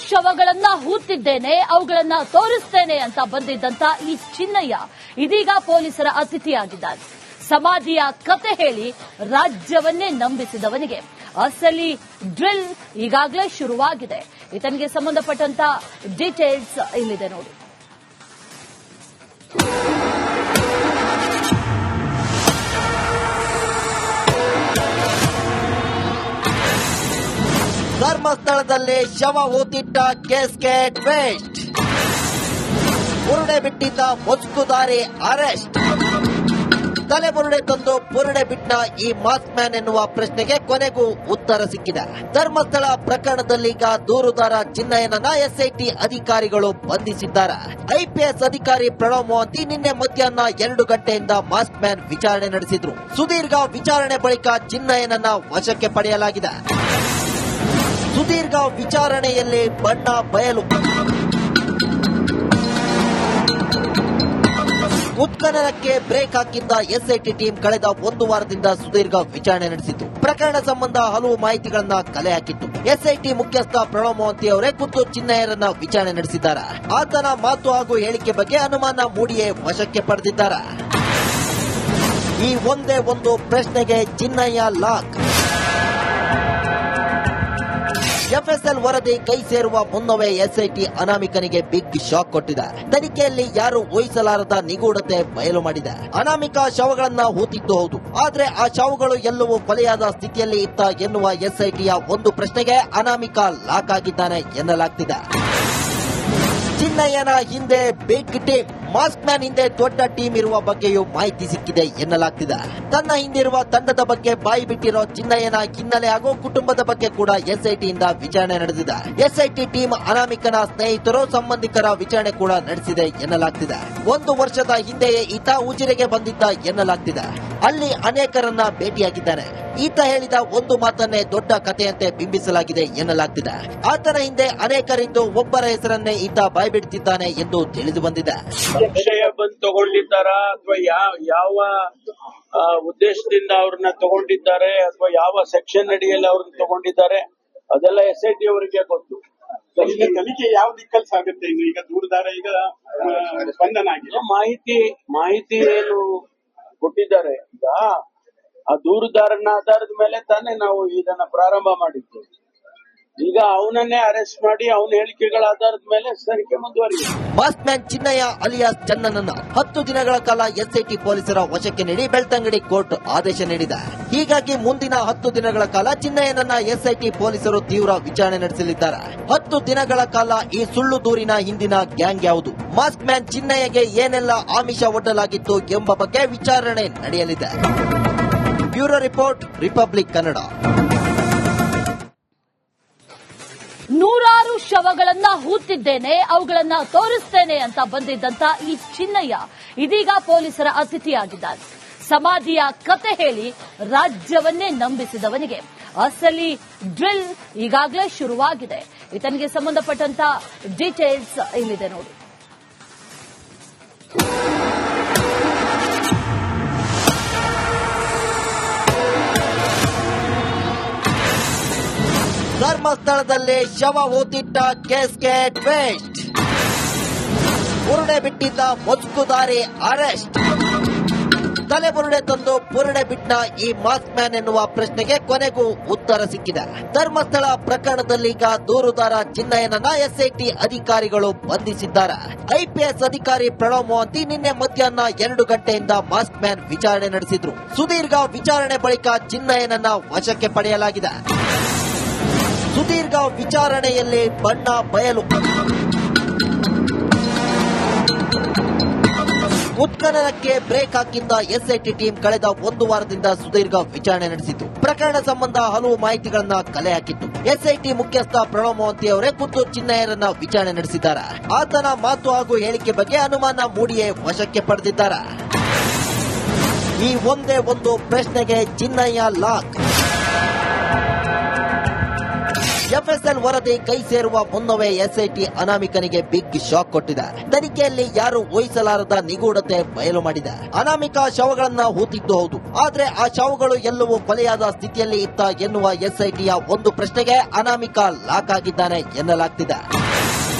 ಶವಗಳನ್ನ ಹೂತಿದ್ದೇನೆ, ಅವುಗಳನ್ನ ತೋರಿಸ್ತೇನೆ ಅಂತ ಬಂದಿದ್ದಂತ ಈ ಚಿನ್ನಯ್ಯ ಇದೀಗ ಪೊಲೀಸರ ಅತಿಥಿಯಾಗಿದ್ದಾರೆ. ಸಮಾಧಿಯ ಕತೆ ಹೇಳಿ ರಾಜ್ಯವನ್ನೇ ನಂಬಿಸಿದವನಿಗೆ ಅಸಲಿ ಡ್ರಿಲ್ ಈಗಾಗಲೇ ಶುರುವಾಗಿದೆ. ಇದಕ್ಕೆ ಸಂಬಂಧಪಟ್ಟಂತ ಡೀಟೇಲ್ಸ್ ಇಲ್ಲಿದೆ ನೋಡಿ. ಧರ್ಮಸ್ಥಳದಲ್ಲಿ ಶವ ಹೂತಿಟ್ಟ ಕೇಸ್ಗೆ ಟ್ವಿಸ್ಟ್. ಬುರುಡೆ ಬಿಟ್ಟಿದ್ದ ಮುಸುಕುದಾರಿ ಅರೆಸ್ಟ್. ತಲೆಬುರುಡೆ ತಂದು ಬುರುಡೆ ಬಿಟ್ಟ ಈ ಮಾಸ್ಕ್ ಮ್ಯಾನ್ ಎನ್ನುವ ಪ್ರಶ್ನೆಗೆ ಕೊನೆಗೂ ಉತ್ತರ ಸಿಕ್ಕಿದೆ. ಧರ್ಮಸ್ಥಳ ಪ್ರಕರಣದಲ್ಲೀಗ ದೂರುದಾರ ಚಿನ್ನಯ್ಯನನ್ನ ಎಸ್ಐಟಿ ಅಧಿಕಾರಿಗಳು ಬಂಧಿಸಿದ್ದಾರೆ. ಐಪಿಎಸ್ ಅಧಿಕಾರಿ ಪ್ರಣವ್ ಮೊಹಂತಿ ನಿನ್ನೆ ಮಧ್ಯಾಹ್ನ 2 ಗಂಟೆಯಿಂದ ಮಾಸ್ಕ್ ಮ್ಯಾನ್ ವಿಚಾರಣೆ ನಡೆಸಿದ್ರು. ಸುದೀರ್ಘ ವಿಚಾರಣೆ ಬಳಿಕ ಚಿನ್ನಯ್ಯನನ್ನ ವಶಕ್ಕೆ ಪಡೆಯಲಾಗಿದೆ. ಸುದೀರ್ಘ ವಿಚಾರಣೆಯಲ್ಲಿ ಬಣ್ಣ ಬಯಲು. ಉತ್ಖನನಕ್ಕೆ ಬ್ರೇಕ್ ಹಾಕಿದ್ದ ಎಸ್ಐಟಿ ಟೀಮ್ ಕಳೆದ 1 ವಾರದಿಂದ ಸುದೀರ್ಘ ವಿಚಾರಣೆ ನಡೆಸಿತ್ತು. ಪ್ರಕರಣ ಸಂಬಂಧ ಹಲವು ಮಾಹಿತಿಗಳನ್ನ ಕಲೆ ಹಾಕಿತ್ತು. ಎಸ್ಐಟಿ ಮುಖ್ಯಸ್ಥ ಪ್ರಣವ್ ಮೊಹಂತಿ ಅವರೇ ಖುದ್ದು ಚಿನ್ನಯ್ಯನನ್ನ ವಿಚಾರಣೆ ನಡೆಸಿದ್ದಾರೆ. ಆತನ ಮಾತು ಹಾಗೂ ಹೇಳಿಕೆ ಬಗ್ಗೆ ಅನುಮಾನ ಮೂಡಿಯೇ ವಶಕ್ಕೆ ಪಡೆದಿದ್ದಾರೆ. ಈ ಒಂದೇ ಒಂದು ಪ್ರಶ್ನೆಗೆ ಚಿನ್ನಯ್ಯ ಲಾಕ್. ಎಫ್ಎಸ್ಎಲ್ ವರದಿ ಕೈ ಸೇರುವ ಮುನ್ನವೇ ಎಸ್ಐಟಿ ಅನಾಮಿಕನಿಗೆ ಬಿಗ್ ಶಾಕ್ ಕೊಟ್ಟಿದೆ. ತನಿಖೆಯಲ್ಲಿ ಯಾರು ಊಹಿಸಲಾರದ ನಿಗೂಢತೆ ಬಯಲು ಮಾಡಿದೆ. ಅನಾಮಿಕ ಶವಗಳನ್ನ ಹೂತಿದ್ದು ಹೌದು, ಆದ್ರೆ ಆ ಶವಗಳು ಎಲ್ಲವೂ ಕೊಲೆಯಾದ ಸ್ಥಿತಿಯಲ್ಲಿ ಇತ್ತ ಎನ್ನುವ ಎಸ್ಐಟಿಯ ಒಂದು ಪ್ರಶ್ನೆಗೆ ಅನಾಮಿಕ ಲಾಕ್ ಆಗಿದ್ದಾನೆ ಎನ್ನಲಾಗ್ತಿದೆ. ಚಿನ್ನಯ್ಯನ ಹಿಂದೆ ಬಿಗ್ ಟೀಮ್, ಮಾಸ್ಕ್ ಮ್ಯಾನ್ ಹಿಂದೆ ದೊಡ್ಡ ಟೀಮ್ ಇರುವ ಬಗ್ಗೆಯೂ ಮಾಹಿತಿ ಸಿಕ್ಕಿದೆ ಎನ್ನಲಾಗ್ತಿದೆ. ತನ್ನ ಹಿಂದಿರುವ ತಂಡದ ಬಗ್ಗೆ ಬಾಯಿ ಬಿಟ್ಟಿರೋ ಚಿನ್ನಯ್ಯನ ಹಿನ್ನೆಲೆ ಹಾಗೂ ಕುಟುಂಬದ ಬಗ್ಗೆ ಕೂಡ ಎಸ್ಐಟಿಯಿಂದ ವಿಚಾರಣೆ ನಡೆದಿದೆ. ಎಸ್ಐಟಿ ಟೀಮ್ ಅನಾಮಿಕನ ಸ್ನೇಹಿತರು, ಸಂಬಂಧಿಕರ ವಿಚಾರಣೆ ಕೂಡ ನಡೆಸಿದೆ ಎನ್ನಲಾಗ್ತಿದೆ. 1 ವರ್ಷದ ಹಿಂದೆಯೇ ಈತ ಉಜಿರೆಗೆ ಬಂದಿದ್ದ ಎನ್ನಲಾಗ್ತಿದೆ. ಅಲ್ಲಿ ಅನೇಕರನ್ನ ಭೇಟಿಯಾಗಿದ್ದಾನೆ. ಈತ ಹೇಳಿದ ಒಂದು ಮಾತನ್ನೇ ದೊಡ್ಡ ಕಥೆಯಂತೆ ಬಿಂಬಿಸಲಾಗಿದೆ ಎನ್ನಲಾಗ್ತಿದೆ. ಆತನ ಹಿಂದೆ ಅನೇಕರಿದ್ದು ಒಬ್ಬರ ಹೆಸರನ್ನೇ ಈತ ಬಾಯ್ಬಿಡ್ತಿದ್ದಾನೆ ಎಂದು ತಿಳಿದು ಬಂದಿದೆ. ವಿಷಯ ಬಂದು ತಗೊಂಡಿದ್ದಾರಾ ಅಥವಾ ಯಾವ ಉದ್ದೇಶದಿಂದ ಅವ್ರನ್ನ ತಗೊಂಡಿದ್ದಾರೆ ಅಥವಾ ಯಾವ ಸೆಕ್ಷನ್ ಅಡಿಯಲ್ಲಿ ಅವ್ರನ್ನ ತಗೊಂಡಿದ್ದಾರೆ ಅದೆಲ್ಲ ಎಸ್ಐಟಿ ಅವರಿಗೆ ಗೊತ್ತು. ಈಗ ತನಿಖೆ ಯಾವ ದಿಕ್ಕಲ್ಲಿ ಸಾಗುತ್ತೆ? ಈಗ ದೂರದಾರ ಈಗ ಬಂಧನ ಆಗಿದೆ. ಮಾಹಿತಿ ಏನು ಕೊಟ್ಟಿದ್ದಾರೆ, ಈಗ ಆ ದೂರುದಾರನ ಆಧಾರದ ಮೇಲೆ ತಾನೇ ನಾವು ಇದನ್ನ ಪ್ರಾರಂಭ ಮಾಡಿದ್ದು. ಈಗ ಅವನನ್ನೇ ಅರೆಸ್ಟ್ ಮಾಡಿ ಅವನ ಹೇಳಿಕೆಗಳ ಆಧಾರದ ಮೇಲೆ ತನಿಖೆ ಮುಂದುವರಿದೆ. ಮಾಸ್ಕ್ ಮ್ಯಾನ್ ಚಿನ್ನಯ್ಯ ಅಲಿಯಾಸ್ ಚನ್ನನನ್ನ 10 ದಿನಗಳ ಕಾಲ ಎಸ್ಐಟಿ ಪೊಲೀಸರ ವಶಕ್ಕೆ ನೀಡಿ ಬೆಳ್ತಂಗಡಿ ಕೋರ್ಟ್ ಆದೇಶ ನೀಡಿದೆ. ಹೀಗಾಗಿ ಮುಂದಿನ 10 ದಿನಗಳ ಕಾಲ ಚಿನ್ನಯ್ಯನನ್ನ ಎಸ್ಐಟಿ ಪೊಲೀಸರು ತೀವ್ರ ವಿಚಾರಣೆ ನಡೆಸಲಿದ್ದಾರೆ. 10 ದಿನಗಳ ಕಾಲ ಈ ಸುಳ್ಳು ದೂರಿನ ಹಿಂದಿನ ಗ್ಯಾಂಗ್ ಯಾವುದು, ಮಾಸ್ಕ್ ಮ್ಯಾನ್ ಚಿನ್ನಯ್ಯಗೆ ಏನೆಲ್ಲ ಆಮಿಷ ಒಡ್ಡಲಾಗಿತ್ತು ಎಂಬ ಬಗ್ಗೆ ವಿಚಾರಣೆ ನಡೆಯಲಿದೆ. Bureau report, republic Kannada. 100 ಶವಗಳನ್ನ ಹೂತಿದ್ದೇನೆ, ಅವುಗಳನ್ನ ತೋರಿಸ್ತೇನೆ ಅಂತ ಬಂದಿದ್ದಂತ ಈ ಚಿನ್ನಯ್ಯ ಇದೀಗ ಪೊಲೀಸರ ಅತಿಥಿಯಾಗಿದ್ದಾರೆ. ಸಮಾಧಿಯ ಕತೆ ಹೇಳಿ ರಾಜ್ಯವನ್ನೇ ನಂಬಿಸಿದವನಿಗೆ ಅಸಲಿ ಡ್ರಿಲ್ ಈಗಾಗಲೇ ಶುರುವಾಗಿದೆ. ಇದಕ್ಕೆ ಸಂಬಂಧಪಟ್ಟಂತ ಡೀಟೇಲ್ಸ್ ಇಲ್ಲಿದೆ ನೋಡಿ. ಧರ್ಮಸ್ಥಳದಲ್ಲಿ ಶವ ಹೂತಿಟ್ಟ ಕೇಸ್ಗೆ ಟ್ವಿಸ್ಟ್. ಬುರುಡೆ ಬಿಟ್ಟಿದ್ದ ಮುಸುಕುದಾರಿ ಅರೆಸ್ಟ್. ತಲೆಬುರುಡೆ ತಂದು ಬುರುಡೆ ಬಿಟ್ಟ ಈ ಮಾಸ್ಕ್ ಮ್ಯಾನ್ ಎನ್ನುವ ಪ್ರಶ್ನೆಗೆ ಕೊನೆಗೂ ಉತ್ತರ ಸಿಕ್ಕಿದೆ. ಧರ್ಮಸ್ಥಳ ಪ್ರಕರಣದಲ್ಲೀಗ ದೂರುದಾರ ಚಿನ್ನಯ್ಯನನ್ನ ಎಸ್ಐಟಿ ಅಧಿಕಾರಿಗಳು ಬಂಧಿಸಿದ್ದಾರೆ. ಐಪಿಎಸ್ ಅಧಿಕಾರಿ ಪ್ರಣವ್ ಮೊಹಂತಿ ನಿನ್ನೆ ಮಧ್ಯಾಹ್ನ 2 ಗಂಟೆಯಿಂದ ಮಾಸ್ಕ್ ಮ್ಯಾನ್ ವಿಚಾರಣೆ ನಡೆಸಿದ್ರು. ಸುದೀರ್ಘ ವಿಚಾರಣೆ ಬಳಿಕ ಚಿನ್ನಯ್ಯನನ್ನ ವಶಕ್ಕೆ ಪಡೆಯಲಾಗಿದೆ. ಸುದೀರ್ಘ ವಿಚಾರಣೆಯಲ್ಲಿ ಬಣ್ಣ ಬಯಲು. ಉತ್ಖನನಕ್ಕೆ ಬ್ರೇಕ್ ಹಾಕಿದ್ದ ಎಸ್ಐಟಿ ಟೀಮ್ ಕಳೆದ 1 ವಾರದಿಂದ ಸುದೀರ್ಘ ವಿಚಾರಣೆ ನಡೆಸಿತ್ತು. ಪ್ರಕರಣ ಸಂಬಂಧ ಹಲವು ಮಾಹಿತಿಗಳನ್ನ ಕಲೆ ಹಾಕಿತ್ತು. ಎಸ್ಐಟಿ ಮುಖ್ಯಸ್ಥ ಪ್ರಣವ್ ಮೊಹಂತಿ ಅವರೇ ಖುದ್ದು ಚಿನ್ನಯ್ಯನನ್ನ ವಿಚಾರಣೆ ನಡೆಸಿದ್ದಾರೆ. ಆತನ ಮಾತು ಹಾಗೂ ಹೇಳಿಕೆ ಬಗ್ಗೆ ಅನುಮಾನ ಮೂಡಿಯೇ ವಶಕ್ಕೆ ಪಡೆದಿದ್ದಾರೆ. ಈ ಒಂದೇ ಒಂದು ಪ್ರಶ್ನೆಗೆ ಚಿನ್ನಯ್ಯ ಲಾಕ್. ಎಫ್ಎಸ್ಎಲ್ ವರದಿ ಕೈ ಸೇರುವ ಮುನ್ನವೇ ಎಸ್ಐಟಿ ಅನಾಮಿಕನಿಗೆ ಬಿಗ್ ಶಾಕ್ ಕೊಟ್ಟಿದೆ. ತನಿಖೆಯಲ್ಲಿ ಯಾರು ಊಹಿಸಲಾರದ ನಿಗೂಢತೆ ಬಯಲು ಮಾಡಿದೆ. ಅನಾಮಿಕ ಶವಗಳನ್ನ ಹೂತಿದ್ದು ಹೌದು, ಆದ್ರೆ ಆ ಶವಗಳು ಎಲ್ಲವೂ ಕೊಲೆಯಾದ ಸ್ಥಿತಿಯಲ್ಲಿ ಇತ್ತ ಎನ್ನುವ ಎಸ್ಐಟಿಯ ಒಂದು ಪ್ರಶ್ನೆಗೆ ಅನಾಮಿಕ ಲಾಕ್ ಆಗಿದ್ದಾನೆ ಎನ್ನಲಾಗ್ತಿದೆ.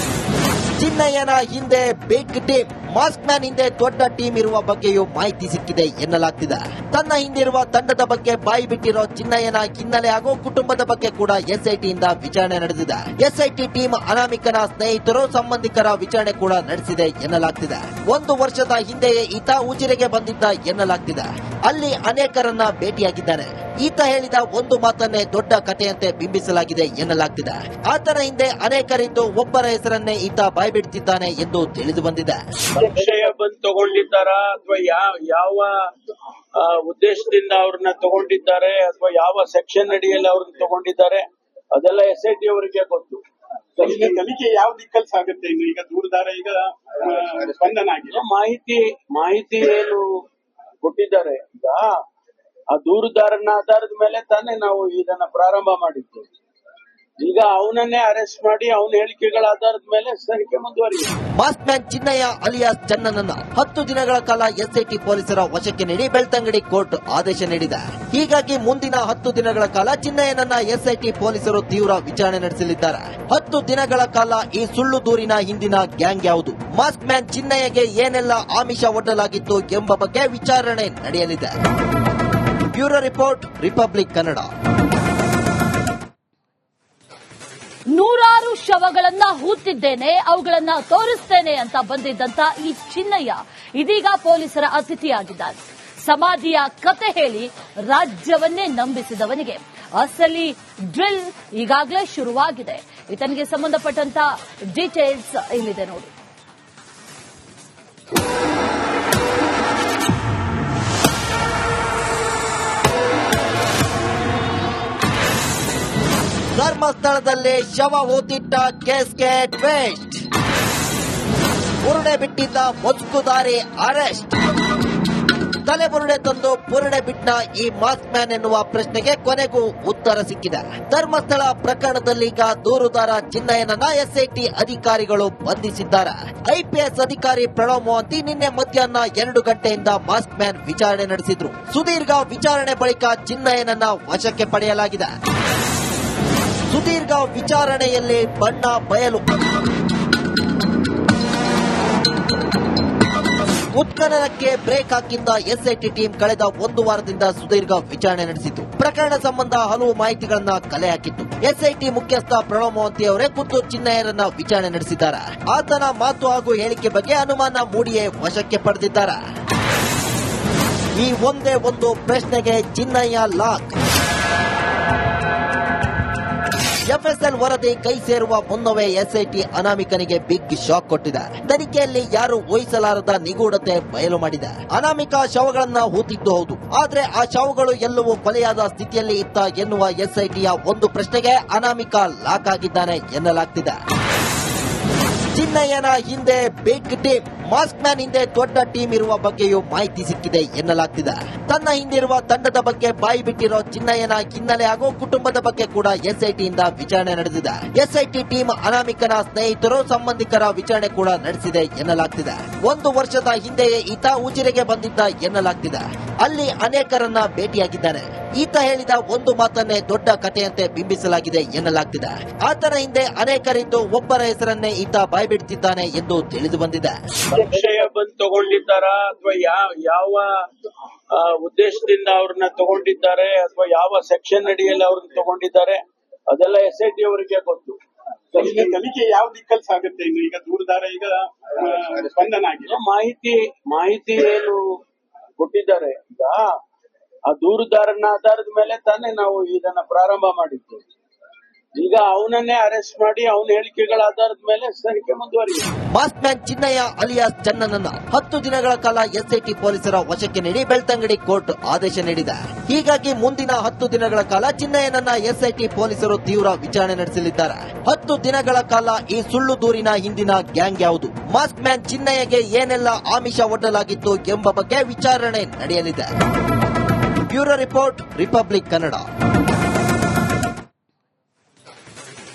ಚಿನ್ನಯ್ಯನ ಹಿಂದೆ ಬಿಗ್ ಟೀಮ್, ಮಾಸ್ಕ್ ಮ್ಯಾನ್ ಹಿಂದೆ ದೊಡ್ಡ ಟೀಮ್ ಇರುವ ಬಗ್ಗೆಯೂ ಮಾಹಿತಿ ಸಿಕ್ಕಿದೆ ಎನ್ನಲಾಗ್ತಿದೆ. ತನ್ನ ಹಿಂದಿರುವ ತಂಡದ ಬಗ್ಗೆ ಬಾಯಿ ಬಿಟ್ಟಿರೋ ಚಿನ್ನಯ್ಯನ ಹಿನ್ನೆಲೆ ಹಾಗೂ ಕುಟುಂಬದ ಬಗ್ಗೆ ಕೂಡ ಎಸ್ಐಟಿಯಿಂದ ವಿಚಾರಣೆ ನಡೆದಿದೆ. ಎಸ್ಐಟಿ ಟೀಮ್ ಅನಾಮಿಕನ ಸ್ನೇಹಿತರು, ಸಂಬಂಧಿಕರ ವಿಚಾರಣೆ ಕೂಡ ನಡೆಸಿದೆ ಎನ್ನಲಾಗ್ತಿದೆ. 1 ವರ್ಷದ ಹಿಂದೆಯೇ ಈತ ಉಜಿರೆಗೆ ಬಂದಿದ್ದ ಎನ್ನಲಾಗ್ತಿದೆ. ಅಲ್ಲಿ ಅನೇಕರನ್ನ ಭೇಟಿಯಾಗಿದ್ದಾನೆ. ಈತ ಹೇಳಿದ ಒಂದು ಮಾತನ್ನೇ ದೊಡ್ಡ ಕಥೆಯಂತೆ ಬಿಂಬಿಸಲಾಗಿದೆ ಎನ್ನಲಾಗ್ತಿದೆ. ಆತನ ಹಿಂದೆ ಅನೇಕರಿದ್ದು ಒಬ್ಬರ ಹೆಸರನ್ನೇ ಈತ ಬಾಯ್ಬಿಡ್ತಿದ್ದಾನೆ ಎಂದು ತಿಳಿದು ಬಂದಿದೆ. ಸಂಶಯ ಬಂದು ತಗೊಂಡಿದ್ದಾರಾ ಅಥವಾ ಯಾವ ಉದ್ದೇಶದಿಂದ ಅವ್ರನ್ನ ತಗೊಂಡಿದ್ದಾರೆ ಅಥವಾ ಯಾವ ಸೆಕ್ಷನ್ ಅಡಿಯಲ್ಲಿ ಅವ್ರನ್ನ ತಗೊಂಡಿದ್ದಾರೆ ಅದೆಲ್ಲ ಎಸ್ಐಟಿ ಅವರಿಗೆ ಗೊತ್ತು. ಈಗ ತನಿಖೆ ಯಾವ ದಿಕ್ಕಲ್ಲಿ ಸಾಗುತ್ತೆ? ಈಗ ದೂರದಾರ ಈಗ ಸ್ಪಂದನ ಆಗಿದೆ. ಮಾಹಿತಿ ಏನು ಕೊಟ್ಟಿದ್ದಾರೆ, ಈಗ ಆ ದೂರುದಾರನ ಆಧಾರದ ಮೇಲೆ ತಾನೇ ನಾವು ಇದನ್ನ ಪ್ರಾರಂಭ ಮಾಡಿದ್ದು. ಈಗ ಅವನನ್ನೇ ಅರೆಸ್ಟ್ ಮಾಡಿ ಅವನ ಹೇಳಿಕೆಗಳ ಆಧಾರದ ಮೇಲೆ ತನಿಖೆ ಮುಂದುವರಿದೆ. ಮಾಸ್ಕ್ ಮ್ಯಾನ್ ಚಿನ್ನಯ್ಯ ಅಲಿಯಾಸ್ ಚನ್ನನನ್ನ 10 ದಿನಗಳ ಕಾಲ ಎಸ್ಐಟಿ ಪೊಲೀಸರ ವಶಕ್ಕೆ ನೀಡಿ ಬೆಳ್ತಂಗಡಿ ಕೋರ್ಟ್ ಆದೇಶ ನೀಡಿದೆ. ಹೀಗಾಗಿ ಮುಂದಿನ 10 ದಿನಗಳ ಕಾಲ ಚಿನ್ನಯ್ಯನನ್ನ ಎಸ್ಐಟಿ ಪೊಲೀಸರು ತೀವ್ರ ವಿಚಾರಣೆ ನಡೆಸಲಿದ್ದಾರೆ. 10 ದಿನಗಳ ಕಾಲ ಈ ಸುಳ್ಳು ದೂರಿನ ಹಿಂದಿನ ಗ್ಯಾಂಗ್ ಯಾವುದು, ಮಾಸ್ಕ್ ಮ್ಯಾನ್ ಚಿನ್ನಯ್ಯಗೆ ಏನೆಲ್ಲ ಆಮಿಷ ಒಡ್ಡಲಾಗಿತ್ತು ಎಂಬ ಬಗ್ಗೆ ವಿಚಾರಣೆ ನಡೆಯಲಿದೆ. Bureau report, republic Kannada. ನೂರಾರು ಶವಗಳನ್ನ ಹೂತಿದ್ದೇನೆ, ಅವುಗಳನ್ನ ತೋರಿಸ್ತೇನೆ ಅಂತ ಬಂದಿದ್ದಂತ ಈ ಚಿನ್ನಯ್ಯ ಇದೀಗ ಪೊಲೀಸರ ಅತಿಥಿಯಾಗಿದ್ದಾನೆ. ಸಮಾಧಿಯ ಕತೆ ಹೇಳಿ ರಾಜ್ಯವನ್ನೇ ನಂಬಿಸಿದವನಿಗೆ ಅಸಲಿ ಡ್ರಿಲ್ ಈಗಾಗಲೇ ಶುರುವಾಗಿದೆ. ಈತನಿಗೆ ಸಂಬಂಧಪಟ್ಟಂತ ಡೀಟೇಲ್ಸ್ ಇಲ್ಲಿದೆ ನೋಡಿ. ಧರ್ಮಸ್ಥಳದಲ್ಲಿ ಶವ ಹೂತಿಟ್ಟ ಕೇಸ್ಗೆ ಟ್ವಿಸ್ಟ್. ಬುರುಡೆ ಬಿಟ್ಟಿದ್ದ ಮೊಸ್ಕುದಾರಿ ಅರೆಸ್ಟ್. ತಲೆಬುರುಡೆ ತಂದು ಬುರುಡೆ ಬಿಟ್ಟ ಈ ಮಾಸ್ಕ್ ಮ್ಯಾನ್ ಎನ್ನುವ ಪ್ರಶ್ನೆಗೆ ಕೊನೆಗೂ ಉತ್ತರ ಸಿಕ್ಕಿದೆ. ಧರ್ಮಸ್ಥಳ ಪ್ರಕರಣದಲ್ಲೀಗ ದೂರುದಾರ ಚಿನ್ನಯ್ಯನನ್ನ ಎಸ್ಐಟಿ ಅಧಿಕಾರಿಗಳು ಬಂಧಿಸಿದ್ದಾರೆ. ಐಪಿಎಸ್ ಅಧಿಕಾರಿ ಪ್ರಣವ್ ಮೊಹಂತಿ ನಿನ್ನೆ ಮಧ್ಯಾಹ್ನ 2 ಗಂಟೆಯಿಂದ ಮಾಸ್ಕ್ ಮ್ಯಾನ್ ವಿಚಾರಣೆ ನಡೆಸಿದ್ರು. ಸುದೀರ್ಘ ವಿಚಾರಣೆ ಬಳಿಕ ಚಿನ್ನಯ್ಯನನ್ನ ವಶಕ್ಕೆ ಪಡೆಯಲಾಗಿದೆ. ಸುದೀರ್ಘ ವಿಚಾರಣೆಯಲ್ಲಿ ಬಣ್ಣ ಬಯಲು. ಉತ್ಖನನಕ್ಕೆ ಬ್ರೇಕ್ ಹಾಕಿದ್ದ ಎಸ್ಐಟಿ ಟೀಮ್ ಕಳೆದ 1 ವಾರದಿಂದ ಸುದೀರ್ಘ ವಿಚಾರಣೆ ನಡೆಸಿತು. ಪ್ರಕರಣ ಸಂಬಂಧ ಹಲವು ಮಾಹಿತಿಗಳನ್ನ ಕಲೆ ಹಾಕಿತ್ತು. ಎಸ್ಐಟಿ ಮುಖ್ಯಸ್ಥ ಪ್ರಣವ್ ಮೊಹಂತಿ ಅವರೇ ಖುದ್ದು ಚಿನ್ನಯ್ಯನನ್ನ ವಿಚಾರಣೆ ನಡೆಸಿದ್ದಾರೆ. ಆತನ ಮಾತು ಹಾಗೂ ಹೇಳಿಕೆ ಬಗ್ಗೆ ಅನುಮಾನ ಮೂಡಿಯೇ ವಶಕ್ಕೆ ಪಡೆದಿದ್ದಾರೆ. ಈ ಒಂದೇ ಒಂದು ಪ್ರಶ್ನೆಗೆ ಚಿನ್ನಯ್ಯ ಲಾಕ್. ಎಫ್ಎಸ್ಎಲ್ ವರದಿ ಕೈ ಸೇರುವ ಮುನ್ನವೇ ಎಸ್ಐಟಿ ಅನಾಮಿಕನಿಗೆ ಬಿಗ್ ಶಾಕ್ ಕೊಟ್ಟಿದೆ. ತನಿಖೆಯಲ್ಲಿ ಯಾರು ಊಹಿಸಲಾರದ ನಿಗೂಢತೆ ಬಯಲು ಮಾಡಿದೆ. ಅನಾಮಿಕ ಶವಗಳನ್ನ ಹೂತಿದ್ದು ಹೌದು, ಆದ್ರೆ ಆ ಶವಗಳು ಎಲ್ಲವೂ ಕೊಲೆಯಾದ ಸ್ಥಿತಿಯಲ್ಲಿ ಇತ್ತ ಎನ್ನುವ ಎಸ್ಐಟಿಯ ಒಂದು ಪ್ರಶ್ನೆಗೆ ಅನಾಮಿಕ ಲಾಕ್ ಆಗಿದ್ದಾನೆ ಎನ್ನಲಾಗ್ತಿದೆ. ಚಿನ್ನಯ್ಯನ ಹಿಂದೆ ಬಿಗ್ ಟೀಮ್, ಮಾಸ್ಕ್ ಮ್ಯಾನ್ ಹಿಂದೆ ದೊಡ್ಡ ಟೀಮ್ ಇರುವ ಬಗ್ಗೆಯೂ ಮಾಹಿತಿ ಸಿಕ್ಕಿದೆ ಎನ್ನಲಾಗ್ತಿದೆ. ತನ್ನ ಹಿಂದಿರುವ ತಂಡದ ಬಗ್ಗೆ ಬಾಯಿ ಬಿಟ್ಟಿರೋ ಚಿನ್ನಯ್ಯನ ಹಿನ್ನೆಲೆ ಹಾಗೂ ಕುಟುಂಬದ ಬಗ್ಗೆ ಕೂಡ ಎಸ್ಐಟಿಯಿಂದ ವಿಚಾರಣೆ ನಡೆದಿದೆ. ಎಸ್ಐಟಿ ಟೀಮ್ ಅನಾಮಿಕನ ಸ್ನೇಹಿತರು, ಸಂಬಂಧಿಕರ ವಿಚಾರಣೆ ಕೂಡ ನಡೆಸಿದೆ ಎನ್ನಲಾಗ್ತಿದೆ. 1 ವರ್ಷದ ಹಿಂದೆಯೇ ಈತ ಉಜಿರೆಗೆ ಬಂದಿದ್ದ ಎನ್ನಲಾಗ್ತಿದೆ. ಅಲ್ಲಿ ಅನೇಕರನ್ನ ಭೇಟಿಯಾಗಿದ್ದಾನೆ. ಈತ ಹೇಳಿದ ಒಂದು ಮಾತನ್ನೇ ದೊಡ್ಡ ಕಥೆಯಂತೆ ಬಿಂಬಿಸಲಾಗಿದೆ ಎನ್ನಲಾಗ್ತಿದೆ. ಆತನ ಹಿಂದೆ ಅನೇಕರಿದ್ದು ಒಬ್ಬರ ಹೆಸರನ್ನೇ ಈತ ಬಾಯ್ಬಿಡ್ತಿದ್ದಾನೆ ಎಂದು ತಿಳಿದು ಬಂದಿದೆ. ಸಂಶಯ ಬಂದು ತಗೊಂಡಿದ್ದಾರಾ ಅಥವಾ ಯಾವ ಉದ್ದೇಶದಿಂದ ಅವ್ರನ್ನ ತಗೊಂಡಿದ್ದಾರೆ ಅಥವಾ ಯಾವ ಸೆಕ್ಷನ್ ಅಡಿಯಲ್ಲಿ ಅವ್ರನ್ನ ತಗೊಂಡಿದ್ದಾರೆ ಅದೆಲ್ಲ ಎಸ್ಐಟಿ ಅವರಿಗೆ ಗೊತ್ತು. ಈಗ ತನಿಖೆ ಯಾವ ದಿಕ್ಕಲ್ಲಿ ಸಾಗುತ್ತೆ? ಈಗ ದೂರದಾರ ಈಗ ಸ್ಪಂದನ ಆಗಿದೆ. ಮಾಹಿತಿ ಏನು ಕೊಟ್ಟಿದ್ದಾರೆ, ಈಗ ಆ ದೂರುದಾರನ ಆಧಾರದ ಮೇಲೆ ತಾನೇ ನಾವು ಇದನ್ನ ಪ್ರಾರಂಭ ಮಾಡಿದ್ದು. ಈಗ ಅವನನ್ನೇ ಅರೆಸ್ಟ್ ಮಾಡಿ ಅವನ ಹೇಳಿಕೆಗಳ ಆಧಾರದ ಮೇಲೆ ತನಿಖೆ ಮುಂದುವರಿದೆ. ಮಾಸ್ಕ್ ಮ್ಯಾನ್ ಚಿನ್ನಯ್ಯ ಅಲಿಯಾಸ್ ಚನ್ನನನ್ನ 10 ದಿನಗಳ ಕಾಲ ಎಸ್ಐಟಿ ಪೊಲೀಸರ ವಶಕ್ಕೆ ನೀಡಿ ಬೆಳ್ತಂಗಡಿ ಕೋರ್ಟ್ ಆದೇಶ ನೀಡಿದೆ. ಹೀಗಾಗಿ ಮುಂದಿನ 10 ದಿನಗಳ ಕಾಲ ಚಿನ್ನಯ್ಯನನ್ನ ಎಸ್ಐಟಿ ಪೊಲೀಸರು ತೀವ್ರ ವಿಚಾರಣೆ ನಡೆಸಲಿದ್ದಾರೆ. 10 ದಿನಗಳ ಕಾಲ ಈ ಸುಳ್ಳು ದೂರಿನ ಹಿಂದಿನ ಗ್ಯಾಂಗ್ ಯಾವುದು, ಮಾಸ್ಕ್ ಮ್ಯಾನ್ ಚಿನ್ನಯ್ಯಗೆ ಏನೆಲ್ಲ ಆಮಿಷ ಒಡ್ಡಲಾಗಿತ್ತು ಎಂಬ ಬಗ್ಗೆ ವಿಚಾರಣೆ ನಡೆಯಲಿದೆ. Bureau report, republic Kannada.